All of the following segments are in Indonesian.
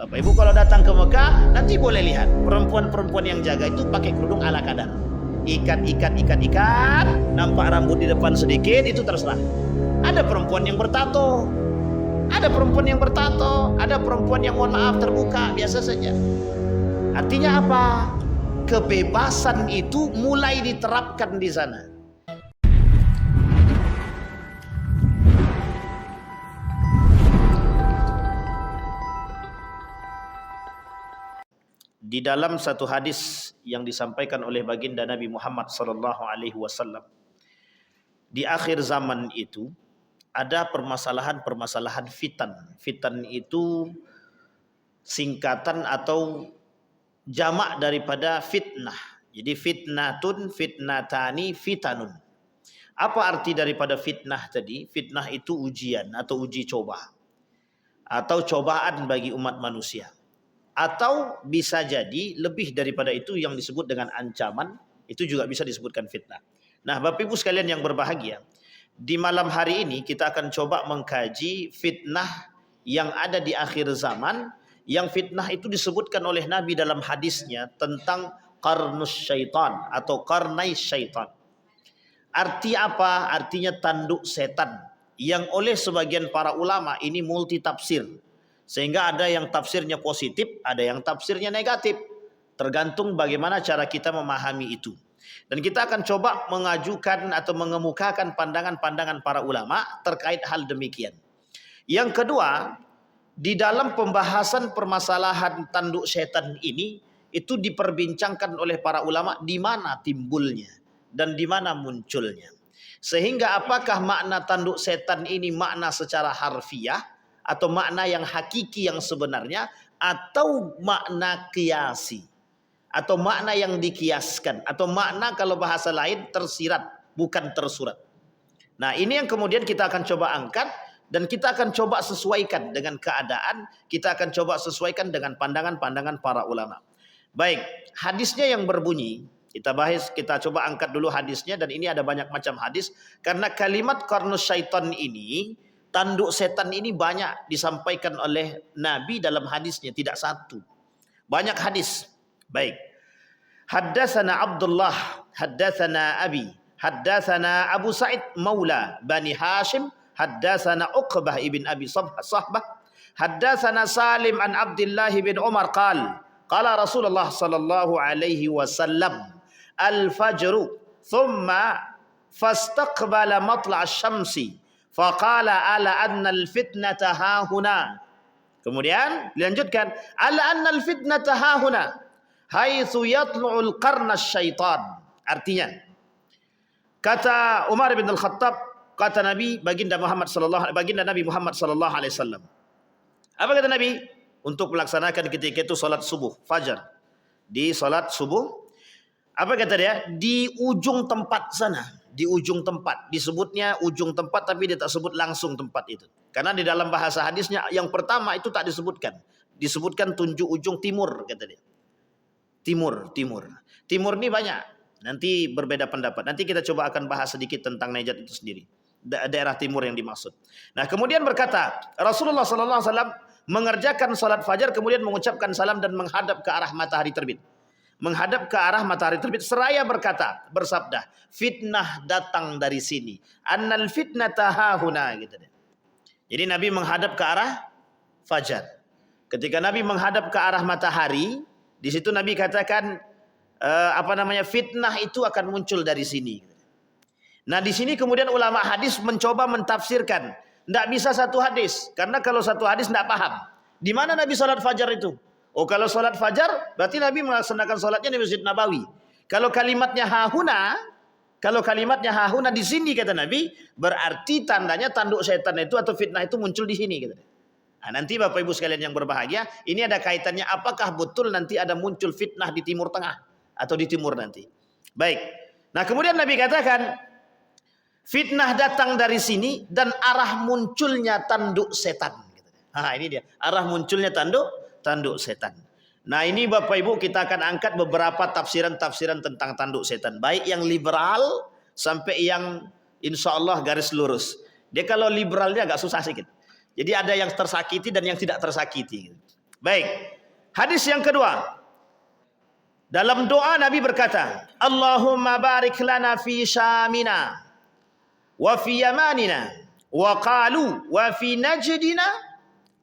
Bapak Ibu kalau datang ke Mekah nanti boleh lihat perempuan-perempuan yang jaga itu pakai kerudung ala kadar. Ikat, nampak rambut di depan sedikit, itu terserah. Ada perempuan yang bertato, ada perempuan yang mohon maaf terbuka, biasa saja. Artinya apa? Kebebasan itu mulai diterapkan di sana. Di dalam satu hadis yang disampaikan oleh baginda Nabi Muhammad SAW, di akhir zaman itu ada permasalahan fitan. Fitan itu singkatan atau jamak daripada fitnah. Jadi fitnatun, fitnatani, fitanun. Apa arti daripada fitnah tadi? Fitnah itu ujian atau uji coba, atau cobaan bagi umat manusia. Atau bisa jadi lebih daripada itu yang disebut dengan ancaman, itu juga bisa disebutkan fitnah. Nah, Bapak Ibu sekalian yang berbahagia, di malam hari ini kita akan coba mengkaji fitnah yang ada di akhir zaman, yang fitnah itu disebutkan oleh Nabi dalam hadisnya tentang qarnus syaitan atau qarnai syaitan. Arti apa? Artinya tanduk setan, yang oleh sebagian para ulama ini multi tafsir. Sehingga ada yang tafsirnya positif, ada yang tafsirnya negatif. Tergantung bagaimana cara kita memahami itu. Dan kita akan coba mengajukan atau mengemukakan pandangan-pandangan para ulama terkait hal demikian. Yang kedua, di dalam pembahasan permasalahan tanduk setan ini, itu diperbincangkan oleh para ulama di mana timbulnya dan di mana munculnya. Sehingga apakah makna tanduk setan ini makna secara harfiah, atau makna yang hakiki yang sebenarnya, atau makna kiasi, atau makna yang dikiaskan, atau makna kalau bahasa lain tersirat bukan tersurat. Nah, ini yang kemudian kita akan coba angkat dan kita akan coba sesuaikan dengan keadaan, kita akan coba sesuaikan dengan pandangan-pandangan para ulama. Baik, hadisnya yang berbunyi, kita bahas, kita coba angkat dulu hadisnya, dan ini ada banyak macam hadis karena kalimat qarnus syaitan ini, tanduk setan ini banyak disampaikan oleh Nabi dalam hadisnya, tidak satu. Banyak hadis. Baik. Haddatsana Abdullah, haddatsana Abi, haddatsana Abu Sa'id Maula Bani Hashim, haddatsana Uqbah ibn Abi Sahbah, haddatsana Salim an Abdullah bin Umar qala Rasulullah sallallahu alaihi wasallam al-fajru thumma fastaqbala matla' asy-syamsi faqala ala anna al-fitnata hahuna. Kemudian dilanjutkan ala anna al-fitnata hahuna haitsu yatlu'ul qarna syaitan. Artinya, kata Umar bin Al-Khattab, kata Nabi baginda Nabi Muhammad sallallahu alaihi wasallam. Apa kata Nabi? Untuk melaksanakan ketika itu salat subuh, fajar. Di salat subuh, apa kata dia? Di ujung tempat sana. Di ujung tempat, disebutnya ujung tempat tapi dia tak sebut langsung tempat itu, karena di dalam bahasa hadisnya yang pertama itu tak disebutkan, disebutkan tunjuk ujung timur, kata dia. Timur ini banyak, nanti berbeda pendapat, nanti kita coba akan bahas sedikit tentang Najd itu sendiri, daerah timur yang dimaksud. Nah, kemudian berkata Rasulullah SAW mengerjakan salat fajar, kemudian mengucapkan salam dan menghadap ke arah matahari terbit. Menghadap ke arah matahari terbit seraya bersabda, fitnah datang dari sini. Annal fitnata hahuna, gitu. Jadi Nabi menghadap ke arah fajar. Ketika Nabi menghadap ke arah matahari, di situ Nabi katakan fitnah itu akan muncul dari sini. Nah, di sini kemudian ulama hadis mencoba mentafsirkan. Tidak bisa satu hadis, karena kalau satu hadis tidak paham. Di mana Nabi salat fajar itu? Oh, kalau salat fajar berarti Nabi melaksanakan salatnya di Masjid Nabawi. Kalau kalimatnya hahuna di sini kata Nabi, berarti tandanya tanduk setan itu atau fitnah itu muncul di sini, kata. Nah, nanti Bapak Ibu sekalian yang berbahagia, ini ada kaitannya apakah betul nanti ada muncul fitnah di Timur Tengah atau di timur nanti. Baik. Nah, kemudian Nabi katakan fitnah datang dari sini dan arah munculnya tanduk setan. Nah, ini dia, arah munculnya tanduk setan. Nah, ini Bapak Ibu kita akan angkat beberapa tafsiran-tafsiran tentang tanduk setan. Baik yang liberal sampai yang insya Allah garis lurus. Dia kalau liberalnya agak susah sedikit. Jadi ada yang tersakiti dan yang tidak tersakiti. Baik. Hadis yang kedua. Dalam doa Nabi berkata, Allahumma barik lana fi Syamina wa fi Yamanina wa qalu wa fi Najdina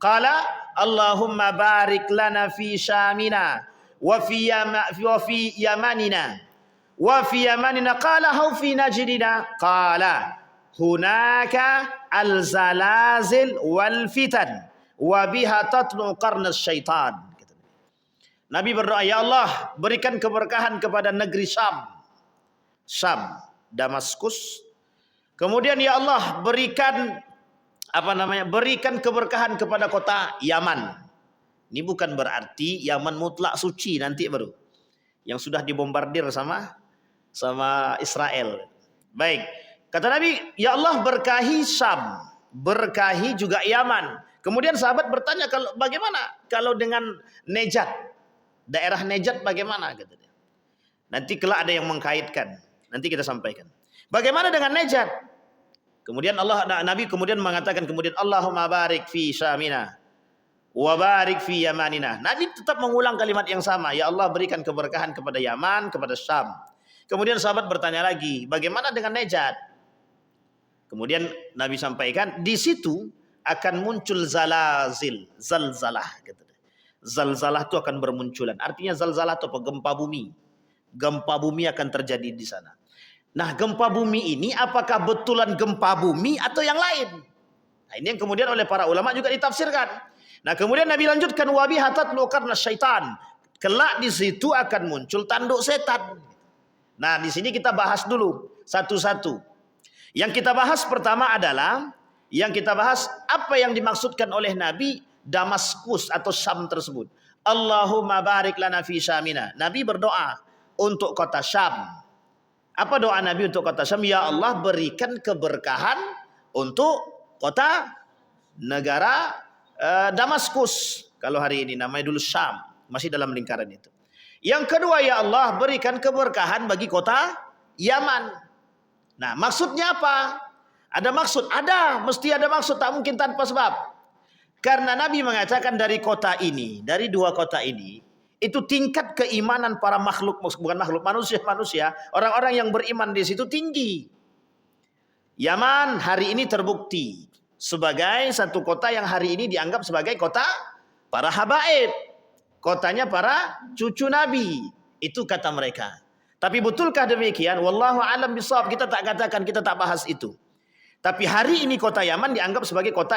qala Allahumma barik lana fi Syamina wa fi Yamanina wa fi Yamanina qala hau fi Najdina qala hunaka al-zalazil wal fitan wa biha tatlu qarnas syaitan. Nabi berdoa, ya Allah, berikan keberkahan kepada negeri Syam. Syam, Damaskus. Kemudian ya Allah, berikan berikan keberkahan kepada kota Yaman. Ini bukan berarti Yaman mutlak suci nanti baru. Yang sudah dibombardir sama Israel. Baik. Kata Nabi, ya Allah, berkahi Syam, berkahi juga Yaman. Kemudian sahabat bertanya, bagaimana kalau dengan Najd? Daerah Najd bagaimana? Nanti kelak ada yang mengkaitkan. Nanti kita sampaikan. Bagaimana dengan Najd? Kemudian Nabi kemudian mengatakan Allahumma barik fi Syamina wa barik fi Yamanina. Nabi tetap mengulang kalimat yang sama. Ya Allah, berikan keberkahan kepada Yaman, kepada Syam. Kemudian sahabat bertanya lagi, bagaimana dengan Najd? Kemudian Nabi sampaikan, di situ akan muncul zalzalah. Zalzalah itu akan bermunculan. Artinya zalzalah itu apa? Gempa bumi. Gempa bumi akan terjadi di sana. Nah, gempa bumi ini apakah betulan gempa bumi atau yang lain? Nah, ini yang kemudian oleh para ulama juga ditafsirkan. Nah, kemudian Nabi lanjutkan wabiha tatlu qarnas syaitan. Kelak di situ akan muncul tanduk setan. Nah, di sini kita bahas dulu satu-satu. Yang kita bahas pertama adalah apa yang dimaksudkan oleh Nabi Damaskus atau Syam tersebut. Allahumma barik lana fi Syamina. Nabi berdoa untuk kota Syam. Apa doa Nabi untuk kota Syam? Ya Allah, berikan keberkahan untuk kota negara Damaskus. Kalau hari ini namanya dulu Syam, masih dalam lingkaran itu. Yang kedua, ya Allah, berikan keberkahan bagi kota Yaman. Nah, maksudnya apa? Ada maksud? Ada, mesti ada maksud, tak mungkin tanpa sebab. Karena Nabi mengatakan dari kota ini, dari dua kota ini, itu tingkat keimanan para makhluk, bukan makhluk, manusia, orang-orang yang beriman di situ tinggi. Yaman hari ini terbukti sebagai satu kota yang hari ini dianggap sebagai kota para habaib. Kotanya para cucu Nabi. Itu kata mereka. Tapi betulkah demikian? Wallahu alam bisawab. Kita tak katakan, kita tak bahas itu. Tapi hari ini kota Yaman dianggap sebagai kota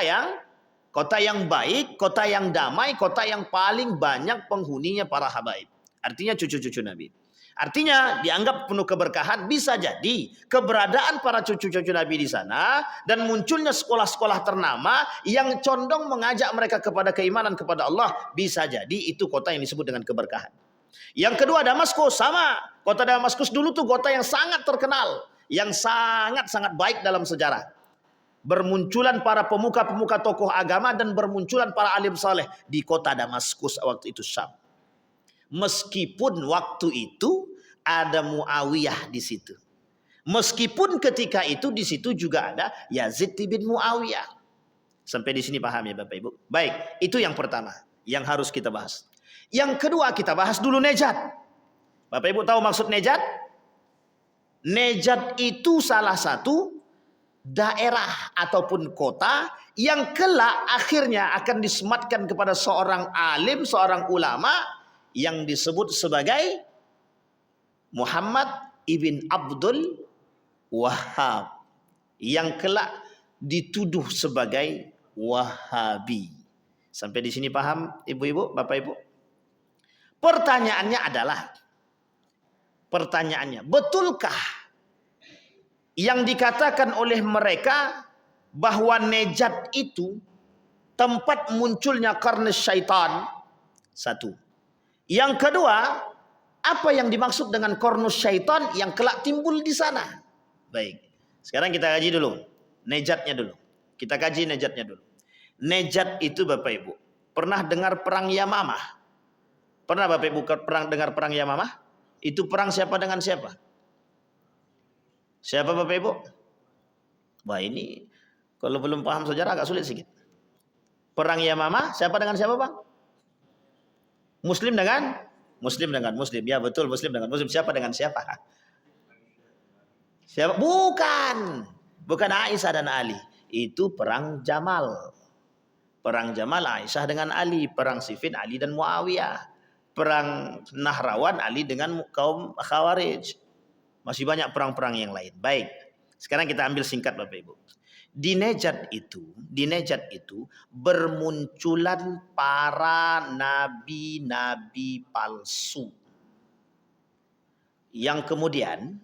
yang baik, kota yang damai, kota yang paling banyak penghuninya para habaib. Artinya cucu-cucu Nabi. Artinya dianggap penuh keberkahan. Bisa jadi keberadaan para cucu-cucu Nabi di sana dan munculnya sekolah-sekolah ternama yang condong mengajak mereka kepada keimanan kepada Allah. Bisa jadi itu kota yang disebut dengan keberkahan. Yang kedua, Damaskus sama. Kota Damaskus dulu tuh kota yang sangat terkenal, yang sangat-sangat baik dalam sejarah. Bermunculan para pemuka-pemuka tokoh agama dan bermunculan para alim saleh di kota Damaskus waktu itu Syam. Meskipun waktu itu ada Muawiyah di situ. Meskipun ketika itu di situ juga ada Yazid bin Muawiyah. Sampai di sini paham ya Bapak Ibu? Baik, itu yang pertama yang harus kita bahas. Yang kedua kita bahas dulu Najd. Bapak Ibu tahu maksud Najd? Najd itu salah satu daerah ataupun kota yang kelak akhirnya akan disematkan kepada seorang alim, seorang ulama yang disebut sebagai Muhammad ibn Abdul Wahhab, yang kelak dituduh sebagai Wahabi. Sampai di sini paham ibu-ibu, Bapak Ibu? Pertanyaannya, betulkah yang dikatakan oleh mereka bahwa Najd itu tempat munculnya qarnas syaitan? Satu. Yang kedua, apa yang dimaksud dengan qarnas syaitan yang kelak timbul di sana? Baik. Sekarang kita kaji dulu Najdnya dulu. Kita kaji Najdnya dulu. Najd itu Bapak Ibu pernah dengar perang Yamamah? Pernah Bapak Ibu dengar perang Yamamah? Itu perang siapa dengan siapa? Siapa Bapak Ibu? Wah, ini kalau belum paham sejarah agak sulit sedikit. Perang Yamamah siapa dengan siapa Bang? Muslim dengan Muslim. Ya betul, Muslim dengan Muslim. Siapa dengan siapa? Siapa? Bukan Aisyah dan Ali. Itu perang Jamal. Perang Jamal Aisyah dengan Ali. Perang Siffin Ali dan Muawiyah. Perang Nahrawan Ali dengan kaum Khawarij. Masih banyak perang-perang yang lain. Baik. Sekarang kita ambil singkat Bapak Ibu. Di Najd itu bermunculan para nabi-nabi palsu. Yang kemudian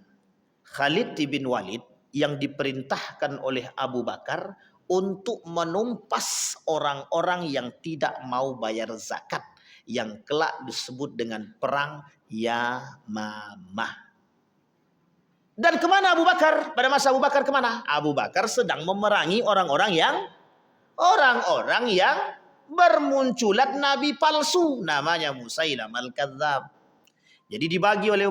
Khalid bin Walid yang diperintahkan oleh Abu Bakar untuk menumpas orang-orang yang tidak mau bayar zakat, yang kelak disebut dengan perang Yamamah. Dan kemana Abu Bakar? Pada masa Abu Bakar kemana? Abu Bakar sedang memerangi orang-orang yang bermunculan nabi palsu, namanya Musailam al-Kadzab. Jadi dibagi oleh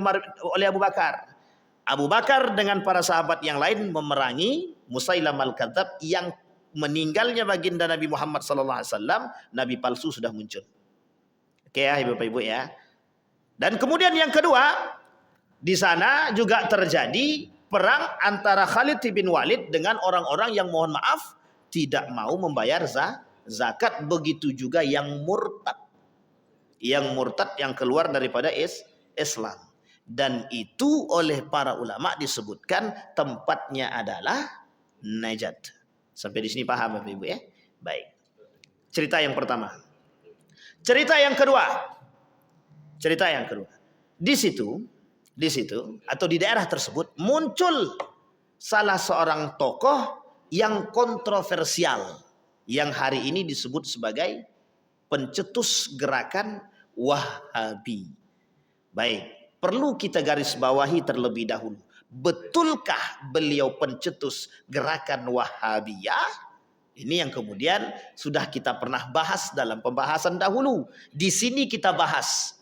Abu Bakar. Abu Bakar dengan para sahabat yang lain memerangi Musailam al-Kadzab yang meninggalnya baginda Nabi Muhammad SAW, nabi palsu sudah muncul. Oke ya Bapak Ibu ya. Dan kemudian yang kedua, di sana juga terjadi perang antara Khalid bin Walid dengan orang-orang yang mohon maaf tidak mau membayar zakat. Begitu juga yang murtad. Yang keluar daripada Islam. Dan itu oleh para ulama disebutkan tempatnya adalah Najd. Sampai di sini paham Bapak Ibu ya? Baik. Cerita yang pertama. Cerita yang kedua. Di situ atau di daerah tersebut muncul salah seorang tokoh yang kontroversial yang hari ini disebut sebagai pencetus gerakan Wahabi. Baik, perlu kita garis bawahi terlebih dahulu. Betulkah beliau pencetus gerakan Wahabiyah? Ini yang kemudian sudah kita pernah bahas dalam pembahasan dahulu. Di sini kita bahas.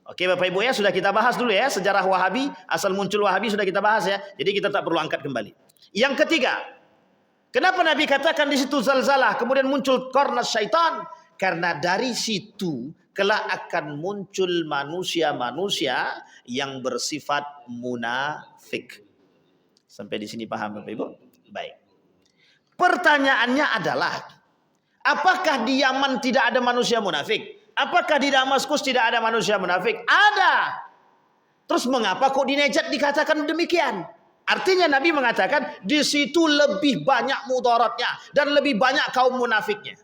Oke Bapak Ibu ya, sudah kita bahas dulu ya. Sejarah Wahabi, asal muncul Wahabi sudah kita bahas ya. Jadi kita tak perlu angkat kembali. Yang ketiga, kenapa Nabi katakan di situ zalzalah, kemudian muncul qarnas syaitan? Karena dari situ kelak akan muncul manusia-manusia yang bersifat munafik. Sampai di sini paham Bapak Ibu? Baik. Pertanyaannya adalah, apakah di Yaman tidak ada manusia munafik? Apakah di Damaskus tidak ada manusia munafik? Ada. Terus mengapa kok di Najd dikatakan demikian? Artinya Nabi mengatakan di situ lebih banyak mudaratnya dan lebih banyak kaum munafiknya.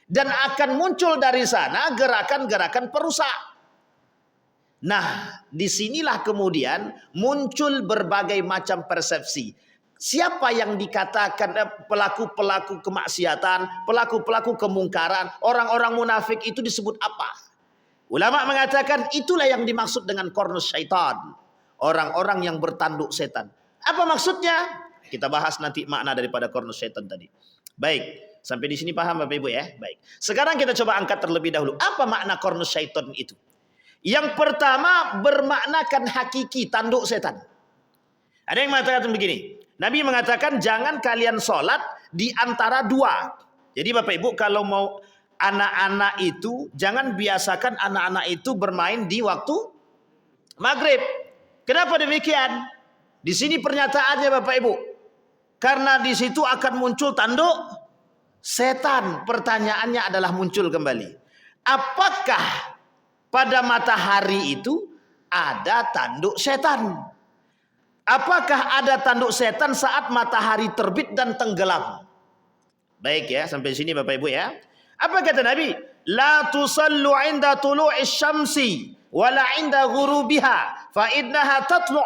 Dan akan muncul dari sana gerakan-gerakan perusak. Nah, disinilah kemudian muncul berbagai macam persepsi. Siapa yang dikatakan pelaku-pelaku kemaksiatan, pelaku-pelaku kemungkaran, orang-orang munafik itu disebut apa? Ulama mengatakan itulah yang dimaksud dengan qarnus syaitan. Orang-orang yang bertanduk setan. Apa maksudnya? Kita bahas nanti makna daripada qarnus syaitan tadi. Baik, sampai di sini paham Bapak Ibu ya? Baik. Sekarang kita coba angkat terlebih dahulu. Apa makna qarnus syaitan itu? Yang pertama bermaknakan hakiki tanduk setan. Ada yang mengatakan begini. Nabi mengatakan jangan kalian sholat di antara dua. Jadi Bapak Ibu kalau mau anak-anak itu jangan biasakan anak-anak itu bermain di waktu maghrib. Kenapa demikian? Di sini pernyataannya Bapak Ibu. Karena di situ akan muncul tanduk setan. Pertanyaannya adalah muncul kembali. Apakah pada matahari itu ada tanduk setan? Apakah ada tanduk setan saat matahari terbit dan tenggelam? Baik ya, sampai sini Bapak Ibu ya. Apa kata Nabi? La tusallu 'inda tulu'is syamsi wala 'inda ghurubiha fa innaha tatlu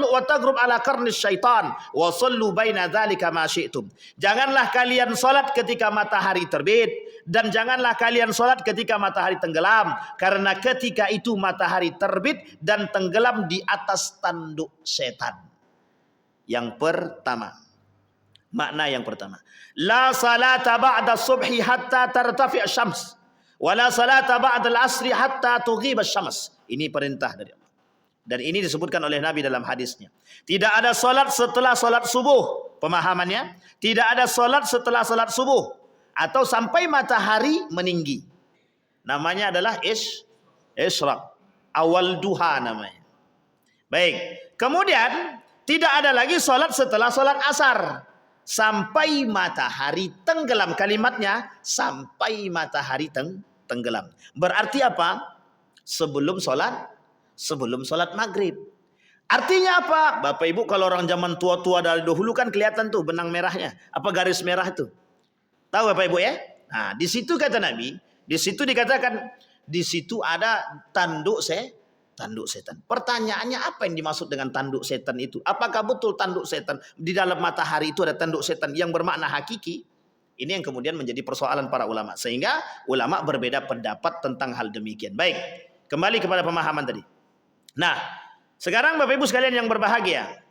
wa taghrub ala qarnis syaitan wa sallu baina dzalika ma syi'tum. Janganlah kalian salat ketika matahari terbit dan janganlah kalian salat ketika matahari tenggelam, karena ketika itu matahari terbit dan tenggelam di atas tanduk setan. Yang pertama, makna yang pertama, la salata ba'da subhi hatta tartafi' asy-syams wa la salata ba'da al-'asri hatta tughib asy-syams. Ini perintah dari Allah. Dan ini disebutkan oleh Nabi dalam hadisnya. Tidak ada salat setelah salat subuh. Pemahamannya, tidak ada salat setelah salat subuh atau sampai matahari meninggi. Namanya adalah isyraq. Awal duha namanya. Baik. Kemudian tidak ada lagi solat setelah solat asar. Sampai matahari tenggelam. Kalimatnya sampai matahari tenggelam. Berarti apa? Sebelum solat maghrib. Artinya apa? Bapak Ibu, kalau orang zaman tua-tua dari dahulu kan kelihatan tuh benang merahnya. Apa garis merah itu? Tahu Bapak Ibu ya? Nah, di situ kata Nabi, di situ dikatakan, di situ ada tanduk setan. Pertanyaannya, apa yang dimaksud dengan tanduk setan itu? Apakah betul tanduk setan di dalam matahari itu ada tanduk setan yang bermakna hakiki? Ini yang kemudian menjadi persoalan para ulama. Sehingga ulama berbeda pendapat tentang hal demikian. Baik, kembali kepada pemahaman tadi. Nah, sekarang Bapak Ibu sekalian yang berbahagia,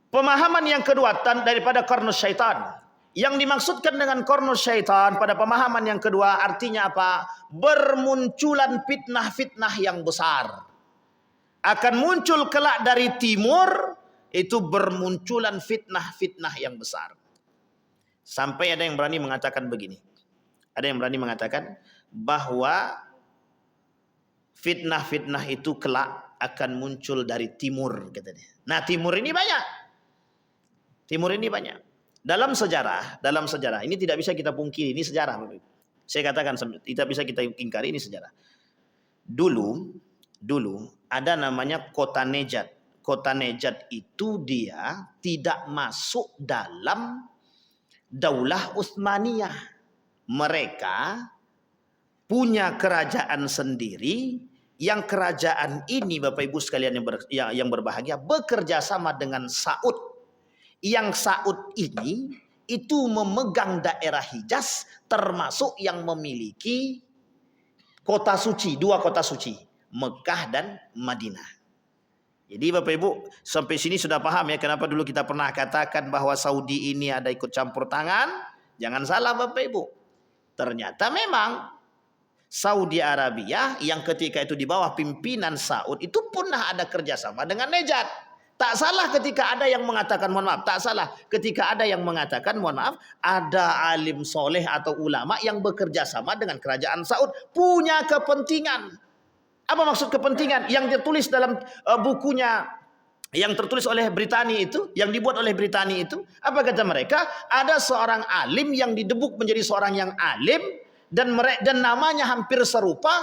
pemahaman yang kedua daripada qarnus syaitan. Yang dimaksudkan dengan qarnus syaitan pada pemahaman yang kedua artinya apa? Bermunculan fitnah-fitnah yang besar. Akan muncul kelak dari timur, itu bermunculan fitnah-fitnah yang besar. Sampai ada yang berani mengatakan begini. Ada yang berani mengatakan bahwa fitnah-fitnah itu kelak akan muncul dari timur, katanya. Nah, timur ini banyak. Timur ini banyak. Dalam sejarah ini tidak bisa kita pungkiri, ini sejarah. Saya katakan tidak bisa kita ingkari, ini sejarah. Dulu ada namanya kota Nejat. Kota Nejat itu dia tidak masuk dalam Daulah Utsmaniyah. Mereka punya kerajaan sendiri. Yang kerajaan ini Bapak Ibu sekalian yang berbahagia bekerja sama dengan Saud. Yang Saud ini itu memegang daerah Hijaz, termasuk yang memiliki kota suci, 2 kota suci, Mekah dan Madinah. Jadi Bapak Ibu sampai sini sudah paham ya kenapa dulu kita pernah katakan bahwa Saudi ini ada ikut campur tangan? Jangan salah Bapak Ibu. Ternyata memang Saudi Arabia yang ketika itu di bawah pimpinan Saud itu pernah ada kerjasama dengan Nejat. Tak salah ketika ada yang mengatakan, mohon maaf, tak salah ketika ada yang mengatakan, mohon maaf, ada alim soleh atau ulama yang bekerja sama dengan kerajaan Saud, punya kepentingan. Apa maksud kepentingan? Yang tertulis dalam bukunya, yang tertulis oleh Britania itu, yang dibuat oleh Britania itu, apa kata mereka? Ada seorang alim yang didebuk menjadi seorang yang alim, dan namanya hampir serupa,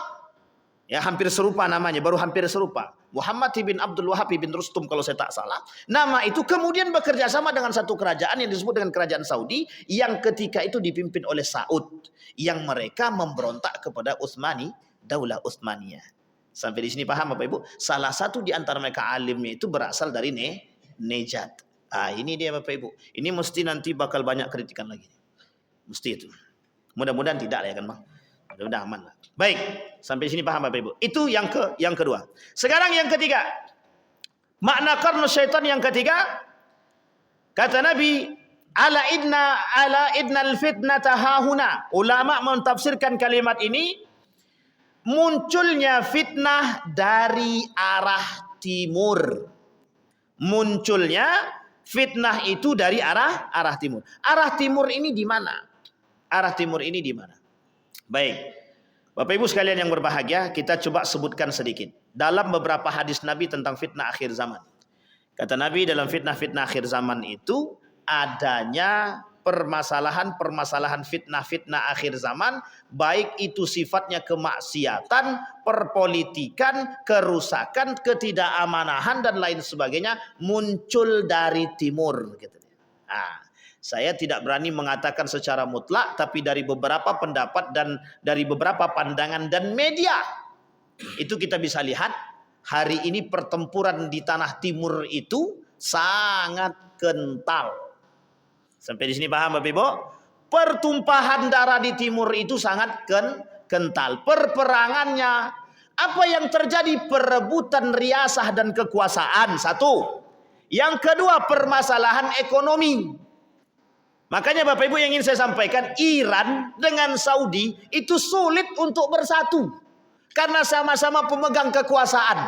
ya hampir serupa namanya, baru hampir serupa. Muhammad bin Abdul Wahab bin Rustum kalau saya tak salah. Nama itu kemudian bekerja sama dengan satu kerajaan yang disebut dengan kerajaan Saudi yang ketika itu dipimpin oleh Saud, yang mereka memberontak kepada Utsmani, Daulah Utsmaniyah. Sampai di sini paham Bapak Ibu? Salah satu di antara mereka alimnya itu berasal dari Nejat. Ah, ini dia Bapak Ibu. Ini mesti nanti bakal banyak kritikan lagi. Mesti itu. Mudah-mudahan tidak lah ya kan Bang. Mudah-mudahan aman lah. Baik, sampai sini paham Bapak Ibu. Itu yang kedua. Sekarang yang ketiga. Makna qarnus syaitan yang ketiga. Kata Nabi, ala idnal fitnata hahuna. Ulama mentafsirkan kalimat ini, munculnya fitnah dari arah timur. Munculnya fitnah itu dari arah timur. Arah timur ini di mana? Arah timur ini di mana? Baik, Bapak Ibu sekalian yang berbahagia, kita coba sebutkan sedikit. Dalam beberapa hadis Nabi tentang fitnah akhir zaman. Kata Nabi dalam fitnah-fitnah akhir zaman itu, adanya permasalahan fitnah-fitnah akhir zaman. Baik itu sifatnya kemaksiatan, perpolitikan, kerusakan, ketidakamanan dan lain sebagainya. Muncul dari timur. Gitu. Nah, saya tidak berani mengatakan secara mutlak, tapi dari beberapa pendapat dan dari beberapa pandangan dan media, itu kita bisa lihat hari ini pertempuran di tanah timur itu sangat kental. Sampai di sini paham Bapak Ibu? Pertumpahan darah di timur itu sangat kental. Perperangannya, apa yang terjadi? Perebutan riasah dan kekuasaan. Satu. Yang kedua, permasalahan ekonomi. Makanya Bapak Ibu yang ingin saya sampaikan, Iran dengan Saudi itu sulit untuk bersatu. Karena sama-sama pemegang kekuasaan.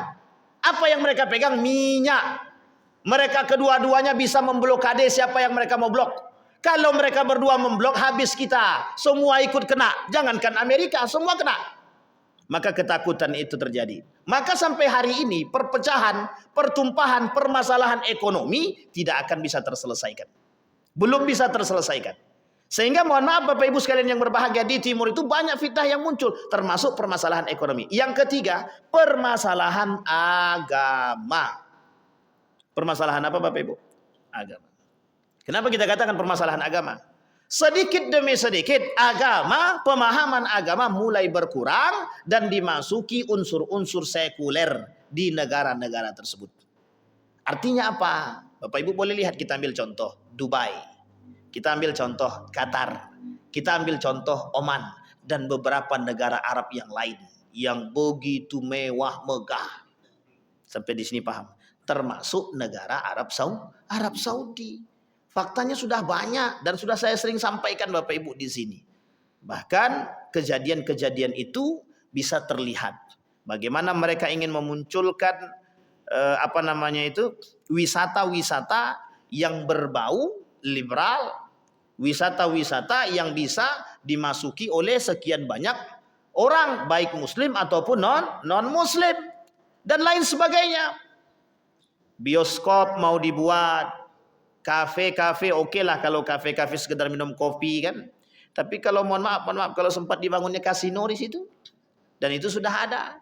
Apa yang mereka pegang? Minyak. Mereka kedua-duanya bisa memblokade siapa yang mereka mau blok. Kalau mereka berdua memblok, habis kita. Semua ikut kena. Jangankan Amerika, semua kena. Maka ketakutan itu terjadi. Maka sampai hari ini perpecahan, pertumpahan, permasalahan ekonomi tidak akan bisa terselesaikan. Belum bisa terselesaikan. Sehingga mohon maaf Bapak Ibu sekalian yang berbahagia, di timur itu banyak fitnah yang muncul, termasuk permasalahan ekonomi. Yang ketiga, permasalahan agama. Permasalahan apa Bapak Ibu? Agama. Kenapa kita katakan permasalahan agama? Sedikit demi sedikit agama, pemahaman agama mulai berkurang dan dimasuki unsur-unsur sekuler di negara-negara tersebut. Artinya apa? Bapak Ibu boleh lihat, kita ambil contoh Dubai, kita ambil contoh Qatar, kita ambil contoh Oman dan beberapa negara Arab yang lain yang begitu mewah megah. Sampai di sini paham? Termasuk negara Arab Saudi. Faktanya sudah banyak dan sudah saya sering sampaikan Bapak Ibu di sini. Bahkan kejadian-kejadian itu bisa terlihat. Bagaimana mereka ingin memunculkan wisata-wisata yang berbau liberal, wisata-wisata yang bisa dimasuki oleh sekian banyak orang, baik muslim ataupun non-muslim dan lain sebagainya. Bioskop mau dibuat, kafe-kafe oke lah kalau kafe-kafe sekedar minum kopi kan. Tapi kalau mohon maaf kalau sempat dibangunnya kasino di situ, dan itu sudah ada,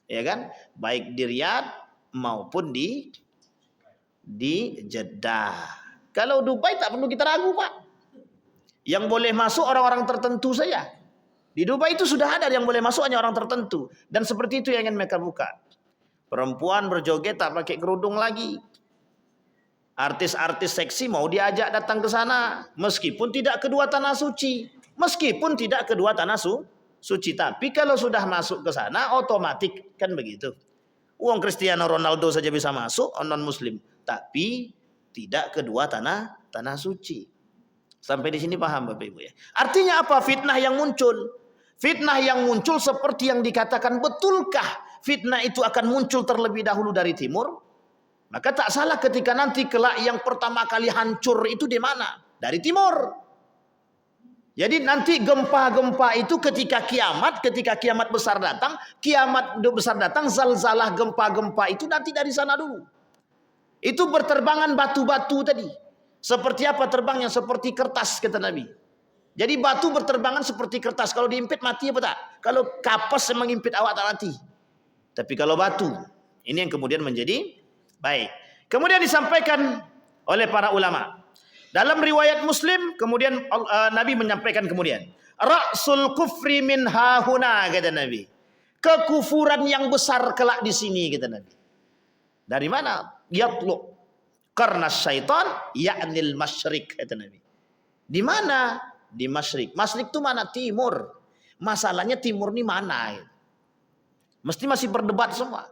ya kan? Baik di Riyadh maupun di Jeddah. Kalau Dubai tak perlu kita ragu Pak. Yang boleh masuk orang-orang tertentu saja. Di Dubai itu sudah ada yang boleh masuk hanya orang tertentu. Dan seperti itu yang ingin mereka buka. Perempuan berjoget tak pakai kerudung lagi. Artis-artis seksi mau diajak datang ke sana, meskipun tidak kedua tanah suci, tapi kalau sudah masuk ke sana otomatis kan begitu. Uang Cristiano Ronaldo saja bisa masuk, non muslim, tapi tidak kedua tanah suci. Sampai di sini paham Bapak Ibu ya? Artinya apa? Fitnah yang muncul. Fitnah yang muncul seperti yang dikatakan, betulkah fitnah itu akan muncul terlebih dahulu dari timur? Maka tak salah ketika nanti kelak yang pertama kali hancur itu di mana? Dari timur. Jadi nanti gempa-gempa itu ketika kiamat besar datang, zalzalah gempa-gempa itu nanti dari sana dulu. Itu berterbangan batu-batu tadi. Seperti apa terbangnya? Seperti kertas kata Nabi. Jadi batu berterbangan seperti kertas. Kalau diimpit mati apa tak? Kalau kapas mengimpit awak tak mati. Tapi kalau batu, ini yang kemudian menjadi baik. Kemudian disampaikan oleh para ulama. Dalam riwayat Muslim, kemudian Nabi menyampaikan kemudian, Ra'sul kufri min hahuna, kata Nabi. Kekufuran yang besar kelak di sini, kata Nabi. Dari mana? Yatlu karena syaitan ya'nil masyrik, kata Nabi. Di mana? Di masyrik. Masyrik itu mana? Timur. Masalahnya timur ini mana? Mesti masih berdebat semua.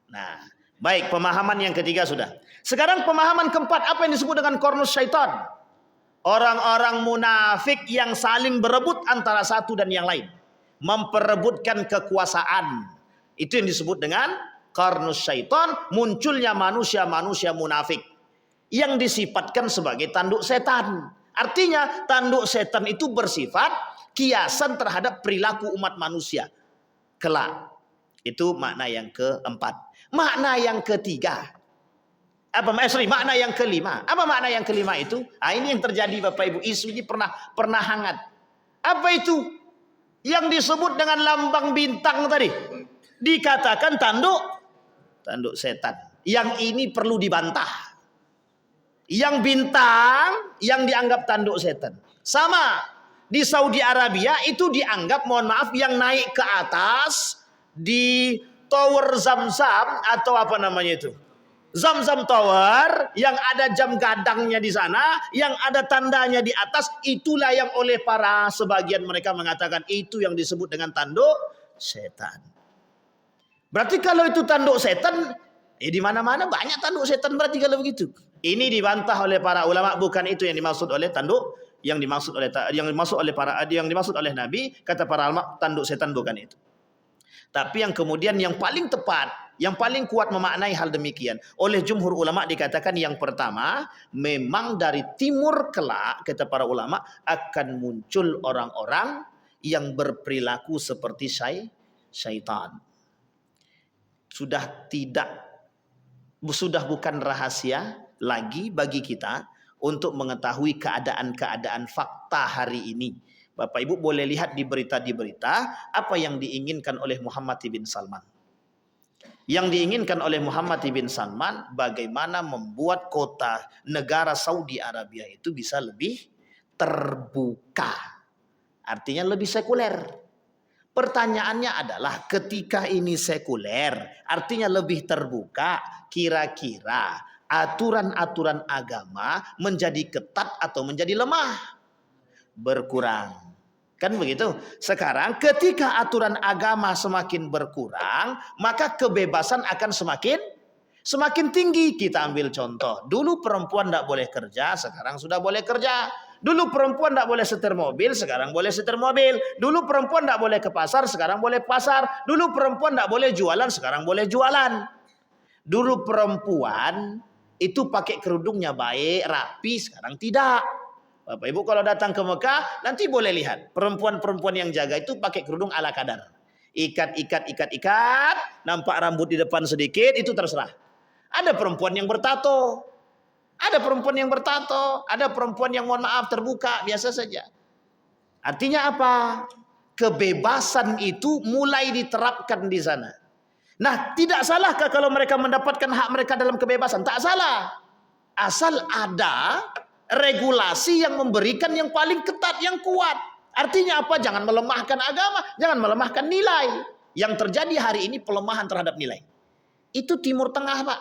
Nah, baik, pemahaman yang ketiga sudah. Sekarang pemahaman keempat, apa yang disebut dengan kornus syaitan? Orang-orang munafik yang saling berebut antara satu dan yang lain. Memperebutkan kekuasaan. Itu yang disebut dengan kornus syaitan, munculnya manusia-manusia munafik. Yang disifatkan sebagai tanduk setan. Artinya tanduk setan itu bersifat kiasan terhadap perilaku umat manusia. Kelak. Itu makna yang keempat. Makna yang ketiga. Makna yang kelima. Apa makna yang kelima itu? Ini yang terjadi Bapak Ibu. Isu ini pernah hangat. Apa itu? Yang disebut dengan lambang bintang tadi. Dikatakan tanduk setan. Yang ini perlu dibantah. Yang bintang yang dianggap tanduk setan. Sama. Di Saudi Arabia itu dianggap, mohon maaf, yang naik ke atas di Tower Zamzam atau apa namanya itu, Zamzam Tower, yang ada jam gadangnya di sana, yang ada tandanya di atas, itulah yang oleh para sebagian mereka mengatakan itu yang disebut dengan tanduk setan. Berarti kalau itu tanduk setan, di mana-mana banyak tanduk setan berarti kalau begitu. Ini dibantah oleh para ulama, bukan itu yang dimaksud oleh tanduk, yang dimaksud oleh Nabi, kata para ulama, tanduk setan bukan itu. Tapi yang kemudian yang paling tepat, Yang paling kuat memaknai hal demikian. Oleh jumhur ulama dikatakan yang pertama, memang dari timur kelak, kata para ulama, akan muncul orang-orang yang berperilaku seperti syaitan. Sudah bukan rahasia lagi bagi kita untuk mengetahui keadaan-keadaan fakta hari ini. Bapak Ibu boleh lihat di berita apa yang diinginkan oleh Muhammad bin Salman. Yang diinginkan oleh Muhammad bin Salman bagaimana membuat kota negara Saudi Arabia itu bisa lebih terbuka. Artinya lebih sekuler. Pertanyaannya adalah ketika ini sekuler, artinya lebih terbuka, kira-kira aturan-aturan agama menjadi ketat atau menjadi lemah? Berkurang. Kan begitu? Sekarang ketika aturan agama semakin berkurang, maka kebebasan akan semakin tinggi. Kita ambil contoh. Dulu perempuan tidak boleh kerja, sekarang sudah boleh kerja. Dulu perempuan tidak boleh setir mobil, sekarang boleh setir mobil. Dulu perempuan tidak boleh ke pasar, sekarang boleh pasar. Dulu perempuan tidak boleh jualan, sekarang boleh jualan. Dulu perempuan itu pakai kerudungnya baik, rapi, sekarang tidak. Bapak Ibu kalau datang ke Mekah, nanti boleh lihat. Perempuan-perempuan yang jaga itu pakai kerudung ala kadar. Ikat. Nampak rambut di depan sedikit, itu terserah. Ada perempuan yang bertato. Ada perempuan yang mohon maaf terbuka, biasa saja. Artinya apa? Kebebasan itu mulai diterapkan di sana. Nah, tidak salahkah kalau mereka mendapatkan hak mereka dalam kebebasan? Tak salah. Asal ada regulasi yang memberikan yang paling ketat, yang kuat. Artinya apa? Jangan melemahkan agama, jangan melemahkan nilai. Yang terjadi hari ini pelemahan terhadap nilai. Itu Timur Tengah, Pak.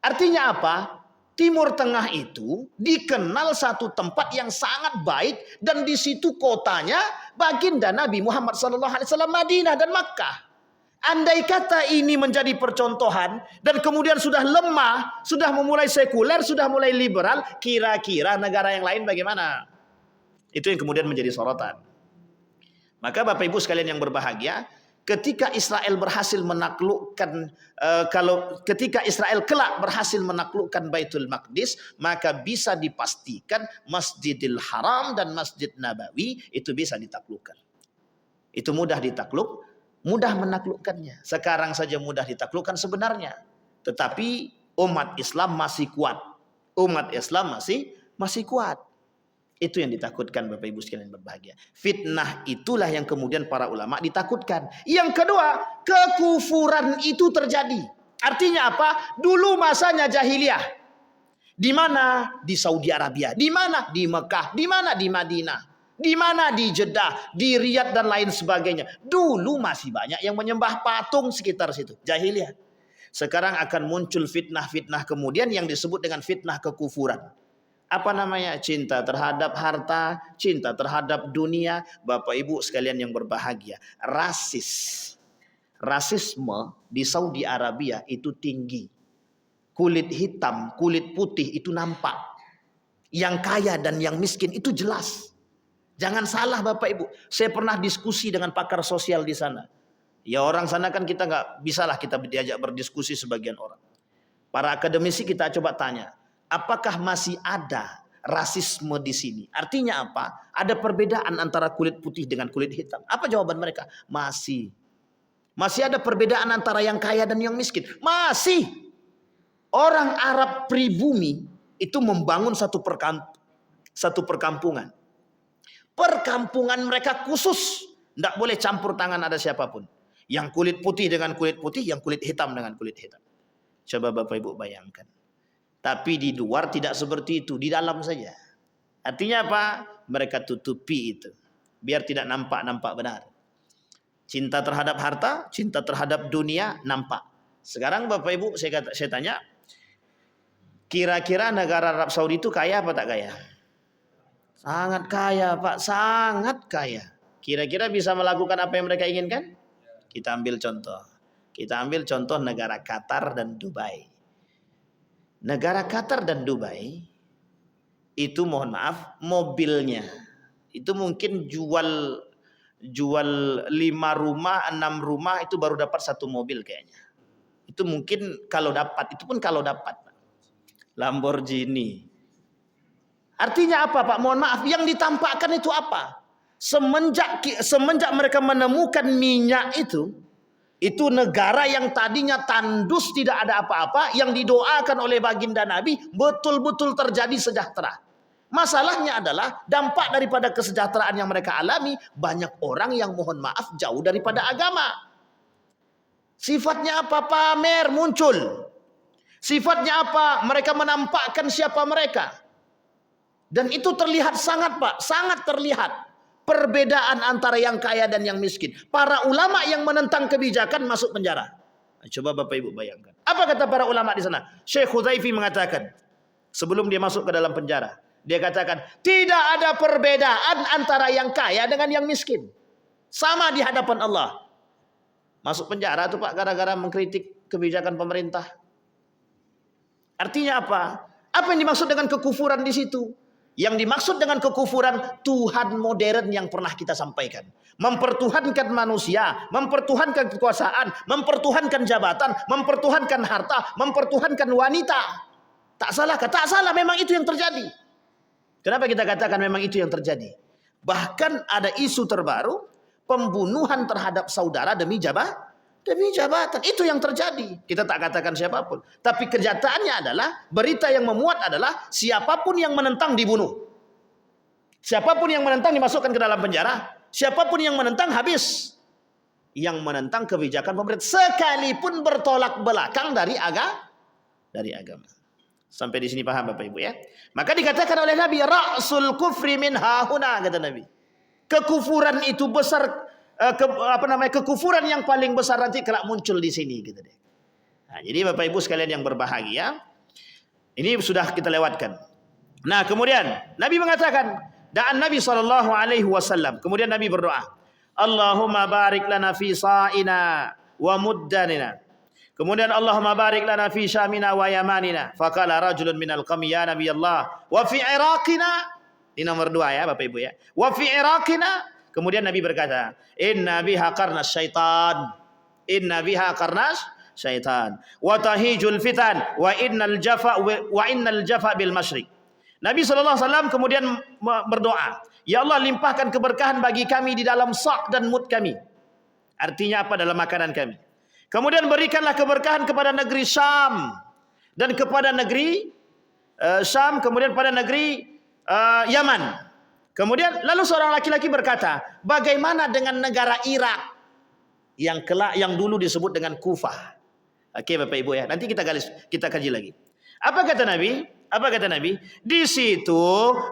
Artinya apa? Timur Tengah itu dikenal satu tempat yang sangat baik dan di situ kotanya baginda Nabi Muhammad SAW, Madinah dan Makkah. Andai kata ini menjadi percontohan dan kemudian sudah lemah, sudah memulai sekuler, sudah mulai liberal, kira-kira negara yang lain bagaimana? Itu yang kemudian menjadi sorotan. Maka Bapak Ibu sekalian yang berbahagia, ketika Israel berhasil menaklukkan, ketika Israel kelak berhasil menaklukkan Baitul Maqdis, maka bisa dipastikan Masjidil Haram dan Masjid Nabawi itu bisa ditaklukkan. Itu mudah ditakluk, mudah menaklukkannya. Sekarang saja mudah ditaklukkan sebenarnya. Tetapi umat Islam masih kuat. Umat Islam masih kuat. Itu yang ditakutkan Bapak Ibu sekalian berbahagia. Fitnah itulah yang kemudian para ulama ditakutkan. Yang kedua, kekufuran itu terjadi. Artinya apa? Dulu masanya jahiliyah. Di mana? Di Saudi Arabia. Di mana? Di Mekah. Di mana? Di Madinah. Di mana? Di Jeddah, di Riyadh dan lain sebagainya. Dulu masih banyak yang menyembah patung sekitar situ. Jahiliyah. Sekarang akan muncul fitnah-fitnah kemudian yang disebut dengan fitnah kekufuran. Apa namanya? Cinta terhadap harta, cinta terhadap dunia. Bapak Ibu sekalian yang berbahagia. Rasisme di Saudi Arabia itu tinggi. Kulit hitam, kulit putih itu nampak. Yang kaya dan yang miskin itu jelas. Jangan salah Bapak Ibu. Saya pernah diskusi dengan pakar sosial di sana. Ya orang sana kan kita nggak bisalah kita diajak berdiskusi sebagian orang. Para akademisi kita coba tanya, apakah masih ada rasisme di sini? Artinya apa? Ada perbedaan antara kulit putih dengan kulit hitam. Apa jawaban mereka? Masih. Masih ada perbedaan antara yang kaya dan yang miskin. Masih. Orang Arab pribumi itu membangun satu perkampungan. Perkampungan mereka khusus. Tidak boleh campur tangan ada siapapun. Yang kulit putih dengan kulit putih, yang kulit hitam dengan kulit hitam. Coba Bapak Ibu bayangkan. Tapi di luar tidak seperti itu. Di dalam saja. Artinya apa? Mereka tutupi itu. Biar tidak nampak benar. Cinta terhadap harta, cinta terhadap dunia, nampak. Sekarang Bapak Ibu saya tanya. Kira-kira negara Arab Saudi itu kaya apa tak kaya? Sangat kaya Pak, sangat kaya. Kira-kira bisa melakukan apa yang mereka inginkan? Kita ambil contoh negara Qatar dan Dubai. Negara Qatar dan Dubai itu mohon maaf mobilnya itu mungkin jual 5 rumah, 6 rumah itu baru dapat 1 mobil kayaknya. Itu mungkin kalau dapat, itu pun kalau dapat. Lamborghini. Artinya apa Pak? Mohon maaf, yang ditampakkan itu apa? Semenjak mereka menemukan minyak itu negara yang tadinya tandus tidak ada apa-apa, yang didoakan oleh baginda Nabi betul-betul terjadi sejahtera. Masalahnya adalah dampak daripada kesejahteraan yang mereka alami, banyak orang yang mohon maaf jauh daripada agama. Sifatnya apa? Pamer muncul. Sifatnya apa? Mereka menampakkan siapa mereka. Dan itu terlihat sangat Pak, sangat terlihat perbedaan antara yang kaya dan yang miskin. Para ulama yang menentang kebijakan masuk penjara. Coba Bapak Ibu bayangkan. Apa kata para ulama di sana? Syekh Hudzaify mengatakan sebelum dia masuk ke dalam penjara, dia katakan tidak ada perbedaan antara yang kaya dengan yang miskin. Sama di hadapan Allah. Masuk penjara tuh Pak gara-gara mengkritik kebijakan pemerintah. Artinya apa? Apa yang dimaksud dengan kekufuran di situ? Yang dimaksud dengan kekufuran Tuhan modern yang pernah kita sampaikan. Mempertuhankan manusia, mempertuhankan kekuasaan, mempertuhankan jabatan, mempertuhankan harta, mempertuhankan wanita. Tak salah, tak salah, memang itu yang terjadi. Kenapa kita katakan memang itu yang terjadi? Bahkan ada isu terbaru, pembunuhan terhadap saudara demi jabatan. Itu yang terjadi. Kita tak katakan siapapun. Tapi kenyataannya adalah berita yang memuat adalah siapapun yang menentang dibunuh. Siapapun yang menentang dimasukkan ke dalam penjara. Siapapun yang menentang habis. Yang menentang kebijakan pemerintah sekalipun bertolak belakang dari agama. Sampai di sini paham Bapak Ibu ya. Maka dikatakan oleh Nabi ra'sul kufri min hahuna, kata Nabi. Kekufuran itu besar. Kekufuran yang paling besar nanti kelak muncul di sini gitu deh. Nah, jadi Bapak Ibu sekalian yang berbahagia, ini sudah kita lewatkan. Nah, kemudian Nabi mengatakan, da'an Nabi SAW, kemudian Nabi berdoa, Allahumma barik lana fi sa'ina wa muddanina. Kemudian Allahumma barik lana fi syamina wa yamanina. Faqala rajulun minal qawmi ya Nabi Allah, wa fi iraqina. Ini nomor 2 ya Bapak Ibu ya. Wa fi iraqina. Kemudian Nabi berkata, inna biha qarnas syaitan. Inna biha qarnas syaitan. Wa tahijul fitan wa innal jafa bil masyriq. Nabi SAW kemudian berdoa, ya Allah limpahkan keberkahan bagi kami di dalam sa' dan mud kami. Artinya apa? Dalam makanan kami. Kemudian berikanlah keberkahan kepada negeri Syam dan kepada negeri Syam, kemudian pada negeri Yaman. Kemudian lalu seorang laki-laki berkata, bagaimana dengan negara Irak yang dulu disebut dengan Kufah? Oke Bapak Ibu ya, nanti kita kaji lagi. Apa kata Nabi? Di situ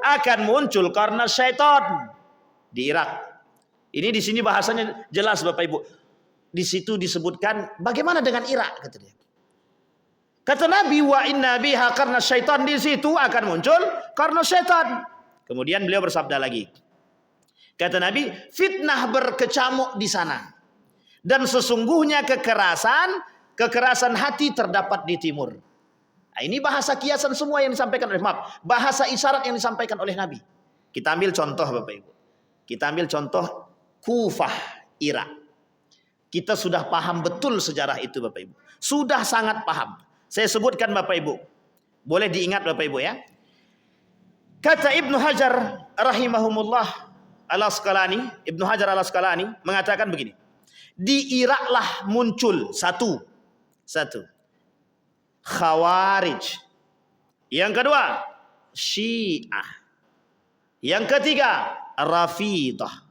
akan muncul karena syaitan di Irak. Ini di sini bahasanya jelas Bapak Ibu. Di situ disebutkan bagaimana dengan Irak, kata dia. Kata Nabi, wa inna biha karena syaitan, di situ akan muncul karena syaitan. Kemudian beliau bersabda lagi. Kata Nabi, fitnah berkecamuk di sana. Dan sesungguhnya kekerasan hati terdapat di timur. Nah, ini bahasa kiasan semua yang disampaikan oleh bahasa isyarat yang disampaikan oleh Nabi. Kita ambil contoh Bapak Ibu. Kita ambil contoh Kufah, Irak. Kita sudah paham betul sejarah itu Bapak Ibu. Sudah sangat paham. Saya sebutkan Bapak Ibu. Boleh diingat Bapak Ibu ya. Kata Ibnu Hajar rahimahumullah Ibnu Hajar al-Asqalani mengatakan begini. Di Iraklah muncul satu Khawarij. Yang kedua Syiah. Yang ketiga Rafidah.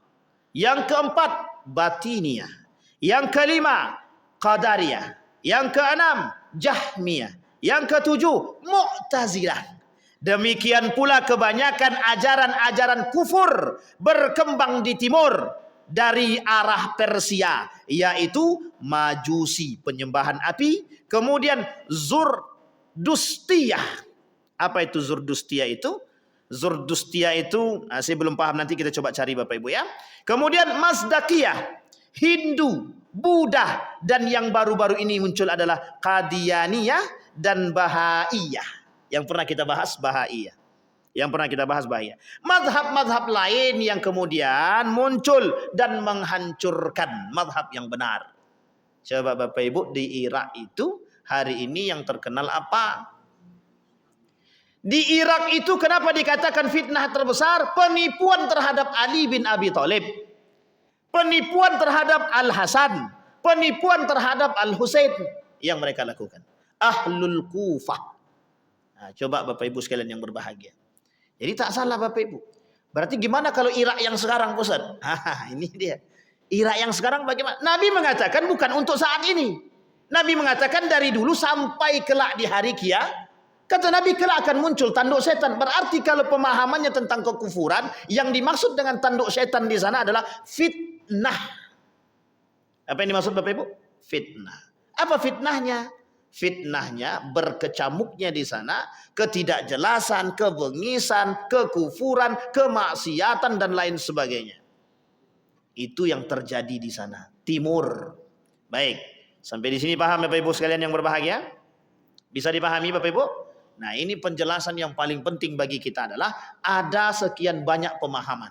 Yang keempat Batiniyah. Yang kelima Qadariyah. Yang keenam Jahmiyah. Yang ketujuh Mu'tazilah. Demikian pula kebanyakan ajaran-ajaran kufur berkembang di timur dari arah Persia, yaitu Majusi, penyembahan api, kemudian Zurdustiyah. Apa itu Zurdustiyah itu? Zurdustiyah itu saya belum paham, nanti kita coba cari Bapak Ibu ya. Kemudian Mazdakiyah, Hindu, Buddha, dan yang baru-baru ini muncul adalah Qadianiyah dan Bahaiyah. Yang pernah kita bahas Bahaiyah. Mazhab-mazhab lain yang kemudian muncul dan menghancurkan mazhab yang benar. Coba Bapak Ibu, di Irak itu Hari ini yang terkenal apa? Di Irak itu kenapa dikatakan fitnah terbesar? Penipuan terhadap Ali bin Abi Thalib, penipuan terhadap Al-Hasan, penipuan terhadap Al-Husain yang mereka lakukan. Ahlul Kufah. Nah, coba Bapak Ibu sekalian yang berbahagia. Jadi tak salah Bapak Ibu. Berarti gimana kalau Irak yang sekarang, Ustaz? Ini dia. Irak yang sekarang bagaimana? Nabi mengatakan bukan untuk saat ini. Nabi mengatakan dari dulu sampai kelak di hari kiamat. Kata Nabi kelak akan muncul tanduk setan. Berarti kalau pemahamannya tentang kekufuran, yang dimaksud dengan tanduk setan di sana adalah fitnah. Apa yang dimaksud Bapak Ibu? Fitnah. Apa fitnahnya? Fitnahnya berkecamuknya di sana ketidakjelasan, kebengisan, kekufuran, kemaksiatan dan lain sebagainya. Itu yang terjadi di sana, timur. Baik, sampai di sini paham Bapak Ibu sekalian yang berbahagia? Bisa dipahami Bapak Ibu? Nah, ini penjelasan yang paling penting bagi kita adalah ada sekian banyak pemahaman.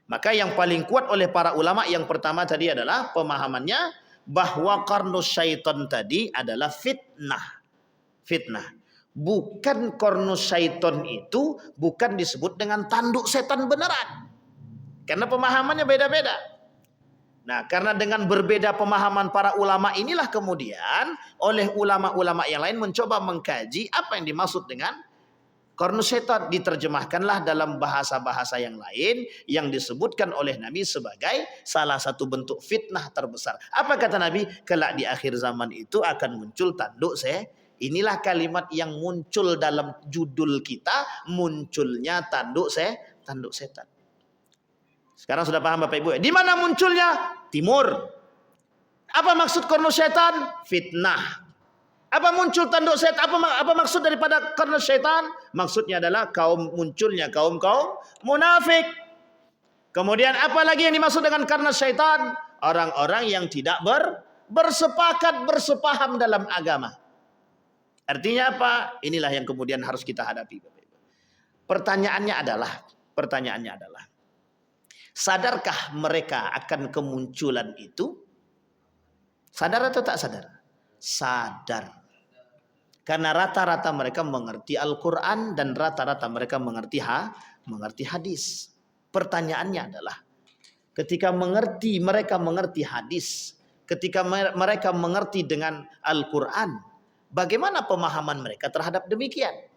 Maka yang paling kuat oleh para ulama yang pertama tadi adalah pemahamannya bahwa qarnus syaitan tadi adalah fitnah. Fitnah. Bukan qarnus syaitan itu bukan disebut dengan tanduk setan beneran. Karena pemahamannya beda-beda. Nah, karena dengan berbeda pemahaman para ulama inilah kemudian oleh ulama-ulama yang lain mencoba mengkaji apa yang dimaksud dengan qarnus syaitan. Diterjemahkanlah dalam bahasa-bahasa yang lain yang disebutkan oleh Nabi sebagai salah satu bentuk fitnah terbesar. Apa kata Nabi? Kelak di akhir zaman itu akan muncul tanduk setan. Inilah kalimat yang muncul dalam judul kita, munculnya tanduk setan. Sekarang sudah paham Bapak Ibu? Di mana munculnya? Timur. Apa maksud qarnus syaitan? Fitnah. Apa muncul tanduk setan? Apa maksud daripada qarnus syaitan? Maksudnya adalah munculnya kaum munafik. Kemudian apa lagi yang dimaksud dengan qarnus syaitan? Orang-orang yang tidak bersepaham dalam agama. Artinya apa? Inilah yang kemudian harus kita hadapi Bapak Ibu. Pertanyaannya adalah sadarkah mereka akan kemunculan itu? Sadar atau tak sadar? Sadar. Karena rata-rata mereka mengerti Al-Quran dan rata-rata mereka mengerti hadis. Pertanyaannya adalah ketika mereka mengerti hadis, ketika mereka mengerti dengan Al-Quran, bagaimana pemahaman mereka terhadap demikian?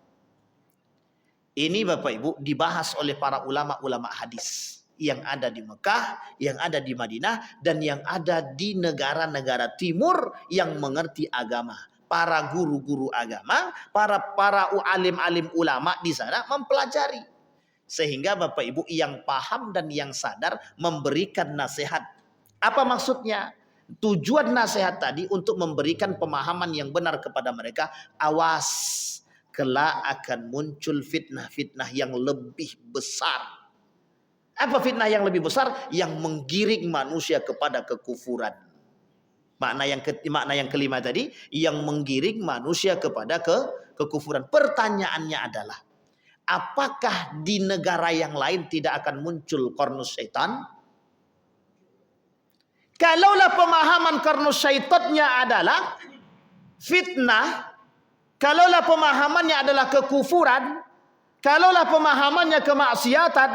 Ini Bapak Ibu dibahas oleh para ulama-ulama hadis yang ada di Mekah, yang ada di Madinah, dan yang ada di negara-negara timur yang mengerti agama. Para guru-guru agama, para alim-alim ulama di sana mempelajari. Sehingga Bapak Ibu yang paham dan yang sadar memberikan nasihat. Apa maksudnya? Tujuan nasihat tadi untuk memberikan pemahaman yang benar kepada mereka. Awas, kelak akan muncul fitnah-fitnah yang lebih besar. Apa fitnah yang lebih besar? Yang menggiring manusia kepada kekufuran. Makna yang kelima tadi, yang menggiring manusia kepada kekufuran. Pertanyaannya adalah, apakah di negara yang lain tidak akan muncul qarnus syaitan? Kalaulah pemahaman qarnus syaitannya adalah fitnah, kalaulah pemahamannya adalah kekufuran, kalaulah pemahamannya kemaksiatan,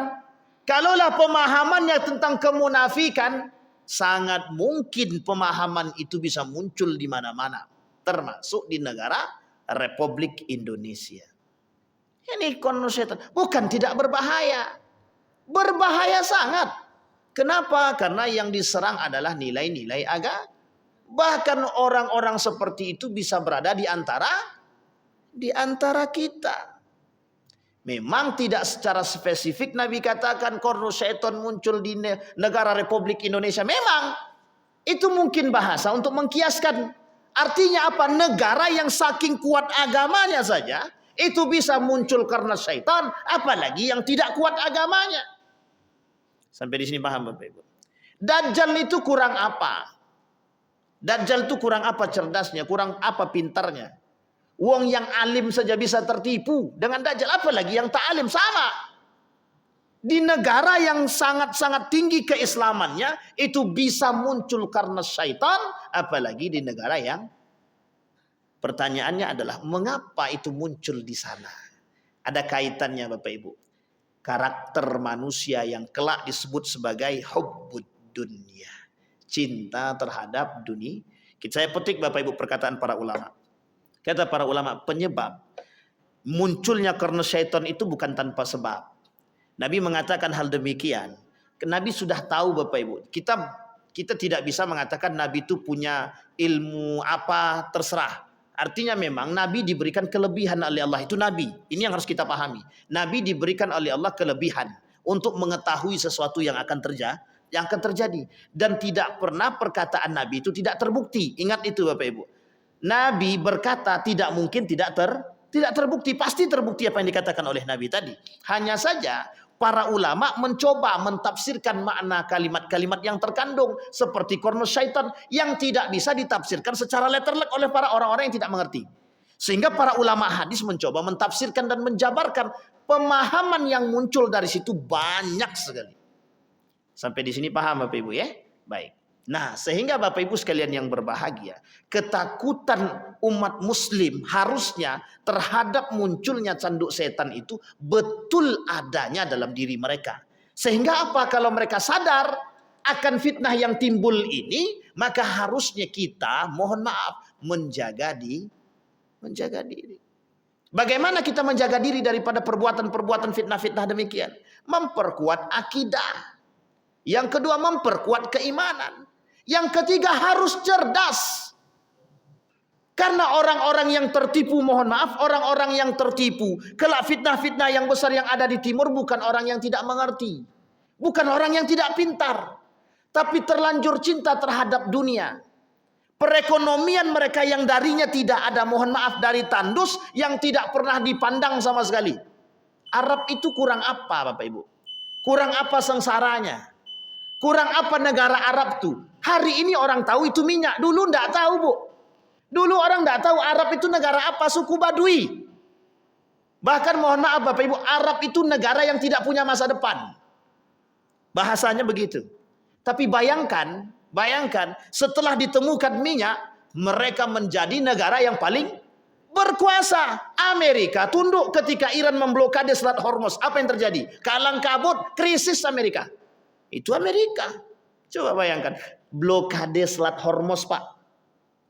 kalaulah pemahamannya tentang kemunafikan, sangat mungkin pemahaman itu bisa muncul di mana-mana, termasuk di negara Republik Indonesia. Ini qarnus syaitan bukan tidak berbahaya. Berbahaya sangat. Kenapa? Karena yang diserang adalah nilai-nilai agama. Bahkan orang-orang seperti itu bisa berada di antara kita. Memang tidak secara spesifik Nabi katakan qarnus syaitan muncul di negara Republik Indonesia. Memang itu mungkin bahasa untuk mengkiaskan. Artinya apa? Negara yang saking kuat agamanya saja itu bisa muncul karena syaitan, apalagi yang tidak kuat agamanya. Sampai di sini paham Bapak Ibu? Dajjal itu kurang apa? Dajjal itu kurang apa cerdasnya? Kurang apa pintarnya? Wong yang alim saja bisa tertipu dengan Dajjal, apalagi yang tak alim. Sama. Di negara yang sangat-sangat tinggi keislamannya, itu bisa muncul karena syaitan, apalagi di negara yang Pertanyaannya adalah mengapa itu muncul di sana? Ada kaitannya Bapak Ibu. Karakter manusia yang kelak disebut sebagai hubbud dunia. Cinta terhadap dunia. Saya petik Bapak Ibu perkataan para ulama. Kata para ulama, penyebab munculnya karena syaitan itu bukan tanpa sebab. Nabi mengatakan hal demikian. Nabi sudah tahu Bapak Ibu. Kita tidak bisa mengatakan Nabi itu punya ilmu apa terserah. Artinya memang Nabi diberikan kelebihan oleh Allah. Itu Nabi. Ini yang harus kita pahami. Nabi diberikan oleh Allah kelebihan untuk mengetahui sesuatu yang akan terjadi. Dan tidak pernah perkataan Nabi itu tidak terbukti. Ingat itu Bapak Ibu. Nabi berkata tidak mungkin tidak terbukti. Pasti terbukti apa yang dikatakan oleh Nabi tadi. Hanya saja para ulama mencoba mentafsirkan makna kalimat-kalimat yang terkandung seperti korno syaitan yang tidak bisa ditafsirkan secara letterlek oleh para orang-orang yang tidak mengerti. Sehingga para ulama hadis mencoba mentafsirkan dan menjabarkan pemahaman yang muncul dari situ banyak sekali. Sampai di sini paham Bapak Ibu ya? Baik. Nah, sehingga Bapak Ibu sekalian yang berbahagia, ketakutan umat muslim harusnya terhadap munculnya canduk setan itu betul adanya dalam diri mereka. Sehingga apa? Kalau mereka sadar akan fitnah yang timbul ini, maka harusnya kita, mohon maaf, menjaga diri. Bagaimana kita menjaga diri daripada perbuatan-perbuatan fitnah-fitnah demikian? Memperkuat akidah. Yang kedua, memperkuat keimanan. Yang ketiga, harus cerdas. Karena orang-orang yang tertipu, mohon maaf, orang-orang yang tertipu, kelak fitnah-fitnah yang besar yang ada di timur bukan orang yang tidak mengerti. Bukan orang yang tidak pintar. Tapi terlanjur cinta terhadap dunia. Perekonomian mereka yang darinya tidak ada, mohon maaf, dari tandus yang tidak pernah dipandang sama sekali. Arab itu kurang apa Bapak Ibu? Kurang apa sengsaranya? Kurang apa negara Arab tuh? Hari ini orang tahu itu minyak. Dulu enggak tahu, Bu. Dulu orang enggak tahu Arab itu negara apa, suku Badui. Bahkan mohon maaf Bapak Ibu, Arab itu negara yang tidak punya masa depan. Bahasanya begitu. Tapi bayangkan setelah ditemukan minyak, mereka menjadi negara yang paling berkuasa. Amerika tunduk ketika Iran memblokade Selat Hormuz. Apa yang terjadi? Kalang kabut, krisis Amerika. Itu Amerika. Coba bayangkan, blokade Selat Hormuz, Pak.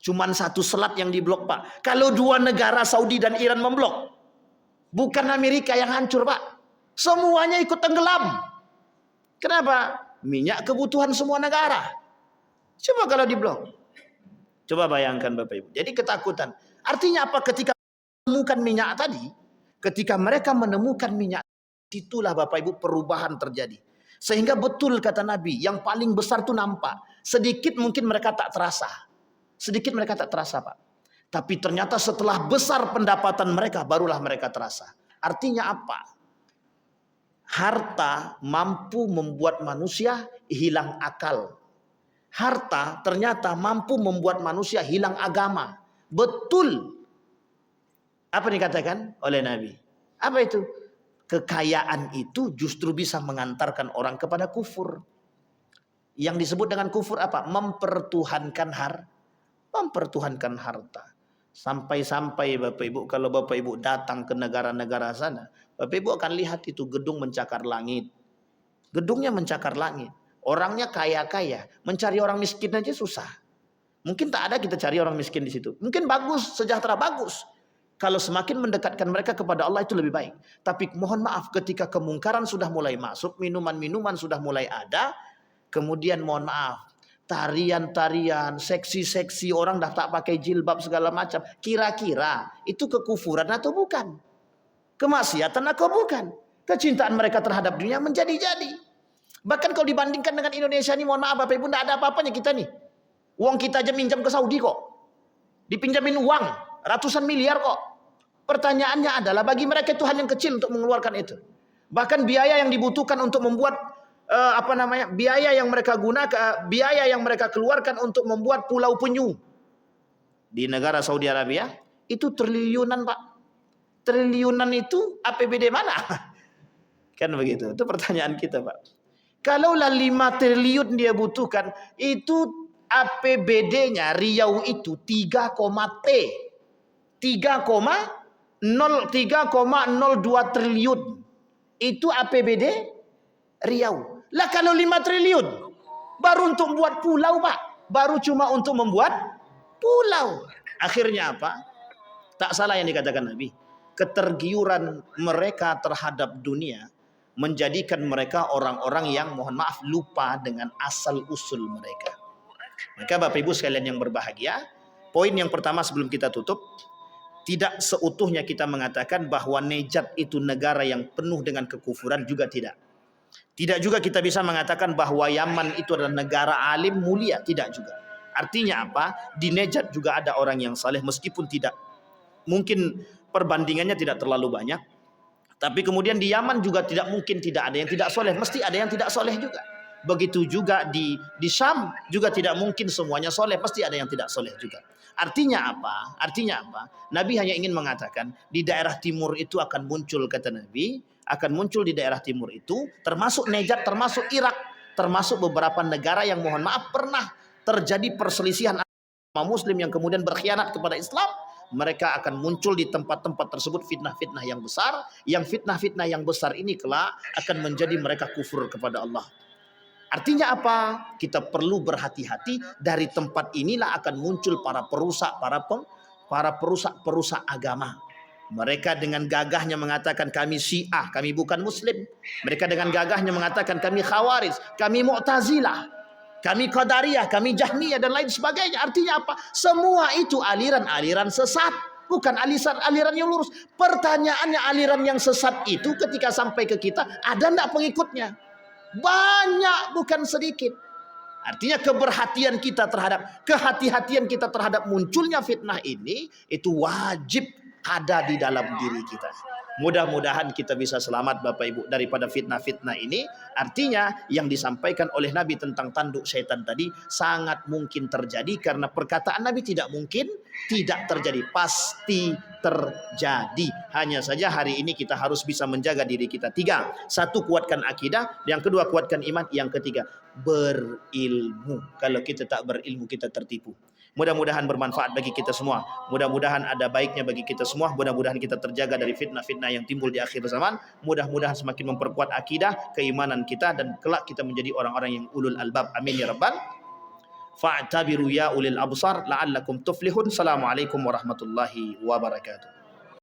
Cuman satu selat yang diblok, Pak. Kalau dua negara Saudi dan Iran memblok, bukan Amerika yang hancur, Pak. Semuanya ikut tenggelam. Kenapa? Minyak kebutuhan semua negara. Coba kalau diblok. Coba bayangkan Bapak Ibu. Jadi ketakutan. Artinya apa? Ketika menemukan minyak tadi, ketika mereka menemukan minyak, itulah Bapak Ibu perubahan terjadi. Sehingga betul kata Nabi, yang paling besar itu nampak. Sedikit mungkin mereka tak terasa. Sedikit mereka tak terasa, Pak. Tapi ternyata setelah besar pendapatan mereka, barulah mereka terasa. Artinya apa? Harta mampu membuat manusia hilang akal. Harta ternyata mampu membuat manusia hilang agama. Betul. Apa dikatakan oleh Nabi? Apa itu? Kekayaan itu justru bisa mengantarkan orang kepada kufur. Yang disebut dengan kufur apa? Mempertuhankan harta. Sampai-sampai Bapak Ibu, kalau Bapak Ibu datang ke negara-negara sana, Bapak Ibu akan lihat itu gedung mencakar langit. Gedungnya mencakar langit. Orangnya kaya-kaya. Mencari orang miskin aja susah. Mungkin tak ada kita cari orang miskin di situ. Mungkin bagus, sejahtera bagus. Kalau semakin mendekatkan mereka kepada Allah itu lebih baik. Tapi mohon maaf, ketika kemungkaran sudah mulai masuk, minuman-minuman sudah mulai ada, kemudian mohon maaf, tarian-tarian, seksi-seksi, orang dah tak pakai jilbab segala macam. Kira-kira itu kekufuran atau bukan? Kemaksiatan atau bukan? Kecintaan mereka terhadap dunia menjadi-jadi. Bahkan kalau dibandingkan dengan Indonesia ini, mohon maaf Bapak Ibu, tidak ada apa-apanya kita nih. Uang kita aja minjam ke Saudi kok. Dipinjamin uang ratusan miliar kok. Pertanyaannya adalah bagi mereka itu hal yang kecil untuk mengeluarkan itu. Bahkan biaya yang dibutuhkan untuk membuat biaya yang mereka gunakan, biaya yang mereka keluarkan untuk membuat pulau penyu di negara Saudi Arabia itu triliunan, Pak. Triliunan itu APBD mana? Kan begitu. Itu pertanyaan kita, Pak. Kalaulah 5 triliun dia butuhkan, itu APBD-nya Riau itu 3, T. 3,02 triliun. Itu APBD Riau. Lah kalau 5 triliun baru untuk membuat pulau, Pak. Baru cuma untuk membuat pulau. Akhirnya apa? Tak salah yang dikatakan Nabi. Ketergiuran mereka terhadap dunia menjadikan mereka orang-orang yang, mohon maaf, lupa dengan asal usul mereka. Maka Bapak Ibu sekalian yang berbahagia, poin yang pertama sebelum kita tutup, tidak seutuhnya kita mengatakan bahwa Nejat itu negara yang penuh dengan kekufuran, juga tidak. Tidak juga kita bisa mengatakan bahwa Yaman itu adalah negara alim mulia, tidak juga. Artinya apa? Di Nejat juga ada orang yang saleh, meskipun tidak, mungkin perbandingannya tidak terlalu banyak. Tapi kemudian di Yaman juga tidak mungkin tidak ada yang tidak soleh, mesti ada yang tidak soleh juga. Begitu juga di Syam juga tidak mungkin semuanya soleh, pasti ada yang tidak soleh juga. Artinya apa? Artinya apa? Nabi hanya ingin mengatakan di daerah timur itu akan muncul, kata Nabi, akan muncul di daerah timur itu, termasuk Nejat, termasuk Irak, termasuk beberapa negara yang, mohon maaf, pernah terjadi perselisihan Muslim yang kemudian berkhianat kepada Islam. Mereka akan muncul di tempat-tempat tersebut fitnah-fitnah yang besar, yang fitnah-fitnah yang besar ini kelak akan menjadi mereka kufur kepada Allah. Artinya apa? Kita perlu berhati-hati, dari tempat inilah akan muncul para perusak, para perusak agama. Mereka dengan gagahnya mengatakan kami Syiah, kami bukan Muslim. Mereka dengan gagahnya mengatakan kami Khawarij, kami Mu'tazilah, kami Qadariyah, kami Jahmiyah, dan lain sebagainya. Artinya apa? Semua itu aliran-aliran sesat, bukan aliran yang lurus. Pertanyaannya, aliran yang sesat itu ketika sampai ke kita, ada enggak pengikutnya? Banyak, bukan sedikit. Artinya kehati-hatian kita terhadap munculnya fitnah ini, itu wajib ada di dalam diri kita. Mudah-mudahan kita bisa selamat Bapak Ibu daripada fitnah-fitnah ini. Artinya yang disampaikan oleh Nabi tentang tanduk syaitan tadi sangat mungkin terjadi, karena perkataan Nabi tidak mungkin tidak terjadi, pasti terjadi. Hanya saja hari ini kita harus bisa menjaga diri kita. 3, 1, kuatkan akidah. Yang kedua, kuatkan iman. Yang ketiga, berilmu. Kalau kita tak berilmu, kita tertipu. Mudah-mudahan bermanfaat bagi kita semua. Mudah-mudahan ada baiknya bagi kita semua. Mudah-mudahan kita terjaga dari fitnah-fitnah yang timbul di akhir zaman. Mudah-mudahan semakin memperkuat akidah, keimanan kita, dan kelak kita menjadi orang-orang yang ulul albab. Amin ya rabbal. Fa'tabiru ya ulil absar la'allakum tuflihun. Assalamualaikum warahmatullahi wabarakatuh.